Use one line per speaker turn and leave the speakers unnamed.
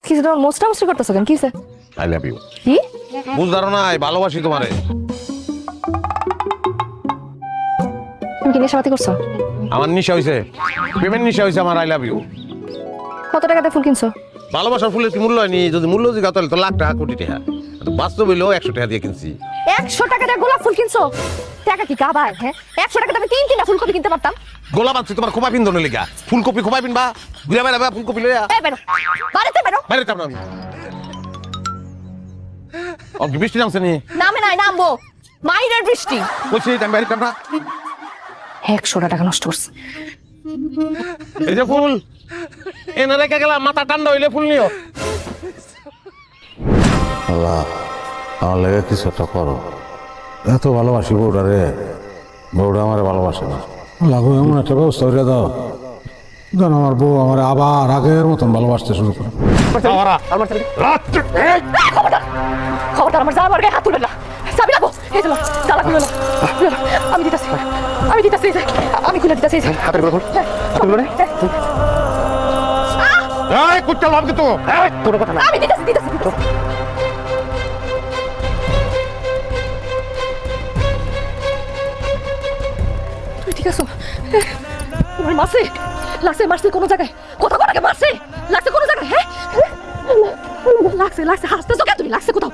কিছু তোমার মোস্টা মুস্টি করতেছো কেন? কিসে?
I love you.
কি
বুঝদারো না, ভালোবাসি তোমারে।
তুমি কি নেশাপাতি করছো?
আমার নিশা হইছে, প্রেমের নিশা হইছে আমার। I love you.
কত টাকাতে ফুল কিনছো?
ভালোবাসার ফুলের কি মূল্য হয়নি? যদি মূল্য জিজ্ঞাসা তাহলে তো লাখ টাকা, কোটি টাকা। বাস্তব হইলেও 100 টাকা দিয়ে কিনছি।
100 টাকা দিয়ে গোলাপ ফুল কিনছো? টাকা কি কাবায়? হ্যাঁ, 100 টাকা আমি 3 ফুলকপি কিনতে পারতাম।
গোলাপ আনছি তোমার খোপা পিন্ধনের লেগা। ফুলকপি খোপা পিনবা, ঘুরে বেড়াবা ফুলকপি লইয়া।
এই বেরো, বাড়িতে বেরো।
বাইরে যাবো না আমি। বৃষ্টি নামছে নি?
নামে নাই, নামবো। মাইরের বৃষ্টি।
বলছি আমি বাইরে যাবো না।
100 টাকা নষ্ট করছে।
এই যে ফুল এনে রেখে গেলাম, মাথা ঠান্ডা হইলে ফুল নিও।
আল্লাহ, আমার লেগে কিছু একটা করো। এত ভালোবাসি বউটা রে, বউটা আমার ভালোবাসে না। লাগো এমন একটা ব্যবস্থা করে দাও যেন আমার বউ আমার আবার আগের মতন ভালোবাসতে শুরু করে।
খবরদার আমার জামার গায়ে হাত তুলবে না। চাবি লাগো। এই যে তালা খুলে নাও। আমি দিতাছি, আমি দিতাছি। আমি খুলে দিতাছি।
হাতের গুলো খোল, হাতের গুলো নে। এই কুত্তা লাভ কিন্তু, এই তোর কথা না।
আমি দিতাছি। তুমি ঠিক আছো? তোমার মারছে লাগছে কোনো জায়গায়? কোথাও মারছে লাগছে কোনো জায়গায়? হ্যাঁ লাগছে হাসতেছো কেন তুমি? লাগছে কোথাও?